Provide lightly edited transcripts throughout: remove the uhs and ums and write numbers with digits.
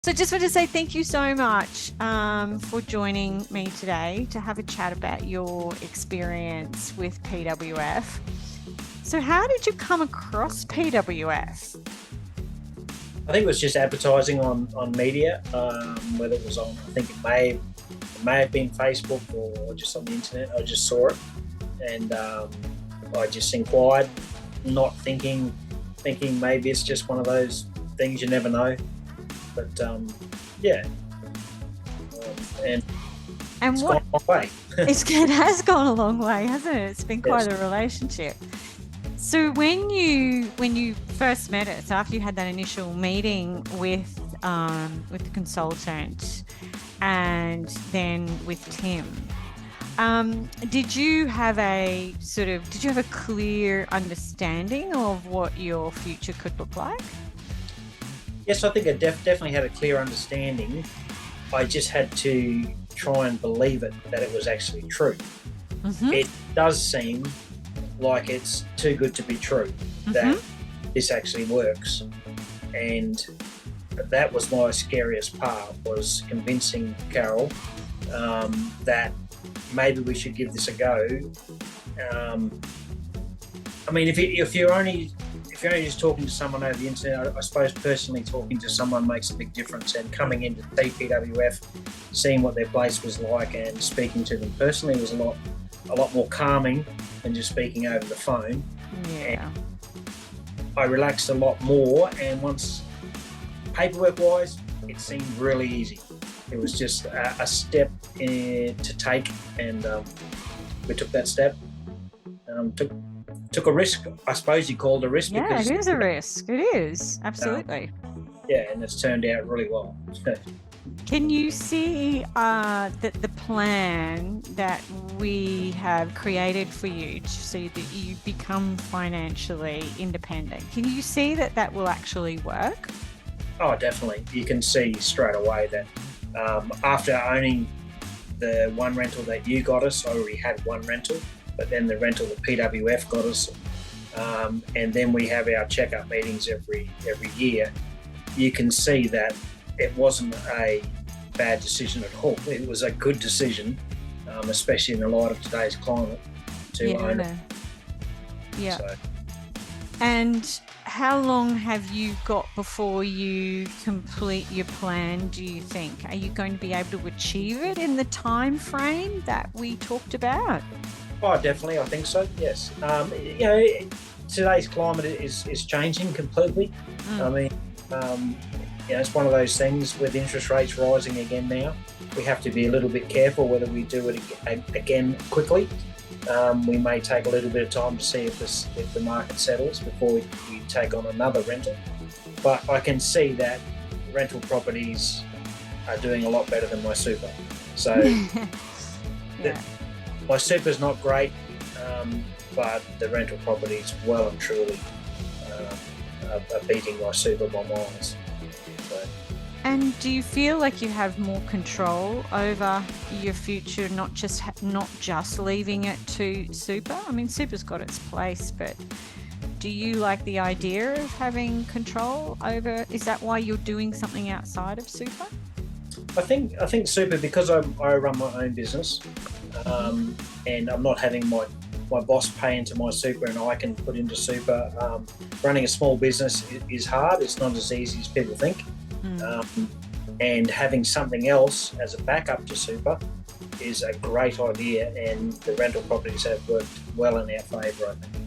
So just want to say thank you so much for joining me today to have a chat about your experience with PWF. So how did you come across PWF? I think it was just advertising on media, whether it was on, I think it may have been Facebook or just on the internet. I just saw it, and I just inquired, not thinking maybe it's just one of those things, you never know. But yeah, and And it's what gone a long way. it has gone a long way, hasn't it? It's been Yes. quite a relationship. So when you first met us, after you had that initial meeting with the consultant and then with Tim, did you have a clear understanding of what your future could look like? Yes, I think I definitely had a clear understanding. I just had to try and believe that it was actually true. Mm-hmm. It does seem like it's too good to be true that this actually works, and that was my scariest part, was convincing Carol that maybe we should give this a go. I mean, if you're only just talking to someone over the internet, I suppose personally talking to someone makes a big difference, and coming into PWF, seeing what their place was like and speaking to them personally was a lot more calming than just speaking over the phone. Yeah. And I relaxed a lot more, and once paperwork wise, it seemed really easy. It was just a step to take, and we took that step. Took a risk, I suppose you called a risk. Yeah, because, it is a risk. It is, absolutely. yeah, and it's turned out really well. Can you see that the plan that we have created for you so that you become financially independent? Can you see that will actually work? Oh, definitely. You can see straight away that after owning the one rental that you got us, I already had one rental, but then the rental that PWF got us, and then we have our checkup meetings every year. You can see that it wasn't a bad decision at all. It was a good decision, especially in the light of today's climate, to own it. Yeah. So, And how long have you got before you complete your plan, do you think? Are you going to be able to achieve it in the time frame that we talked about? oh, definitely, I think so. Yes. Today's climate is changing completely. I mean, it's one of those things with interest rates rising again now. We have to be a little bit careful whether we do it again quickly. We may take a little bit of time to see if the market settles before we take on another rental. But I can see that rental properties are doing a lot better than my super. So Yeah. my super's not great, but the rental properties well and truly are beating my super by miles. So, And do you feel like you have more control over your future, not just leaving it to super? I mean, super's got its place, but do you like the idea of having control over? Is that why you're doing something outside of super? I think super, because I run my own business, and I'm not having my boss pay into my super and I can put into super. Running a small business is hard. It's not as easy as people think. And having something else as a backup to super is a great idea, and the rental properties have worked well in our favour, I think.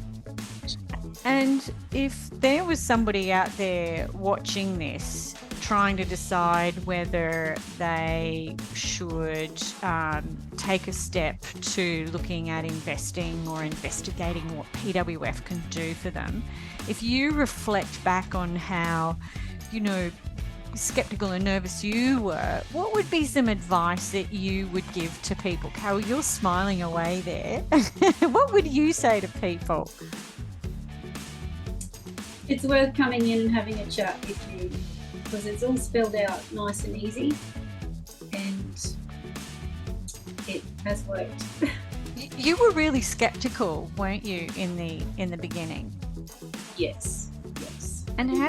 And if there was somebody out there watching this, trying to decide whether they should take a step to looking at investing or investigating what PWF can do for them, if you reflect back on how, skeptical and nervous you were, what would be some advice that you would give to people? Carol, you're smiling away there. What would you say to people? It's worth coming in and having a chat with you, because it's all spelled out nice and easy, and it has worked. You were really skeptical, weren't you, in the beginning? Yes. And how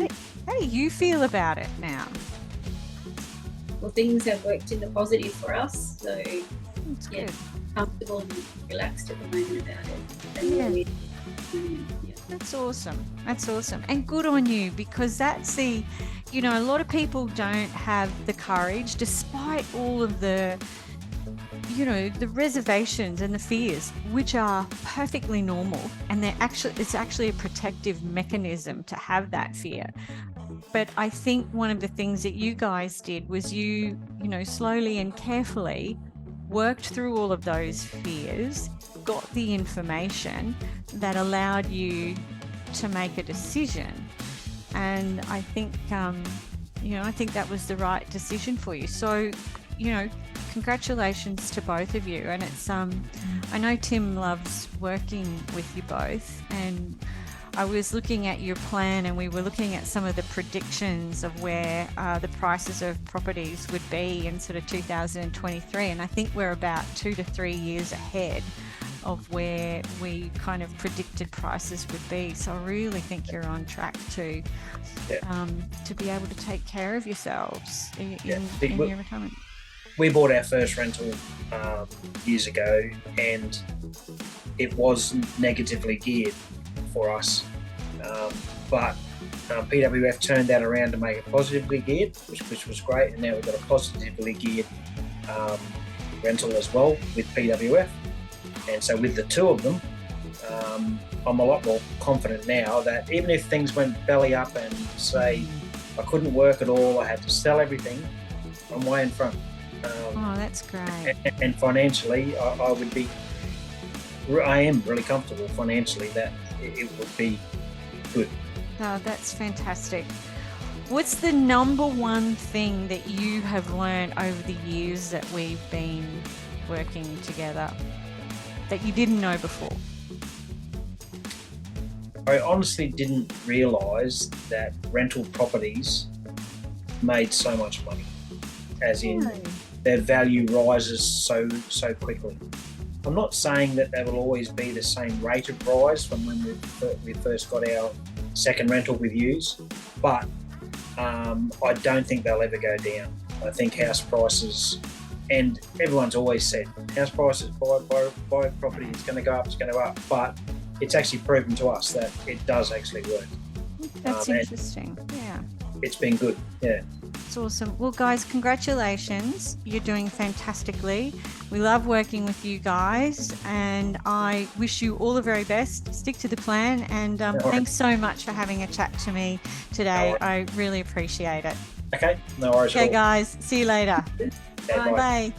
do you feel about it now? well, things have worked in the positive for us. So That's yeah, good. comfortable and relaxed at the moment about it. And Yeah. yeah. That's awesome. That's awesome. And good on you, because that's the, you know, a lot of people don't have the courage, despite all of the, you know, the reservations and the fears, which are perfectly normal. And it's actually a protective mechanism to have that fear. But I think one of the things that you guys did was you know, slowly and carefully worked through all of those fears, got the information that allowed you to make a decision. And I think, you know, I think that was the right decision for you. So, you know, congratulations to both of you. And it's, I know Tim loves working with you both, and I was looking at your plan, and we were looking at some of the predictions of where the prices of properties would be in sort of 2023. And I think we're about 2 to 3 years ahead of where we kind of predicted prices would be. So I really think you're on track to be able to take care of yourselves in your retirement. We bought our first rental years ago, and it was negatively geared for us, but PWF turned that around to make it positively geared, which was great, and now we've got a positively geared rental as well with PWF. And so with the two of them, I'm a lot more confident now that even if things went belly up and say I couldn't work at all, I had to sell everything, I'm way in front. Oh, that's great. And financially, I am really comfortable financially that it would be good. Oh, that's fantastic. What's the number one thing that you have learned over the years that we've been working together that you didn't know before? I honestly didn't realise that rental properties made so much money, as in their value rises so quickly. I'm not saying that they will always be the same rate of rise from when we first got our second rental with yous, but I don't think they'll ever go down. I think house prices, and everyone's always said house prices, buy property, it's going to go up, but it's actually proven to us that it does actually work. That's interesting. Yeah. It's been good. Yeah. It's awesome. Well, guys, congratulations. You're doing fantastically. We love working with you guys, and I wish you all the very best. Stick to the plan, and thanks so much for having a chat to me today. No I really appreciate it. Okay, no worries. Okay, guys, see you later. Okay, Bye.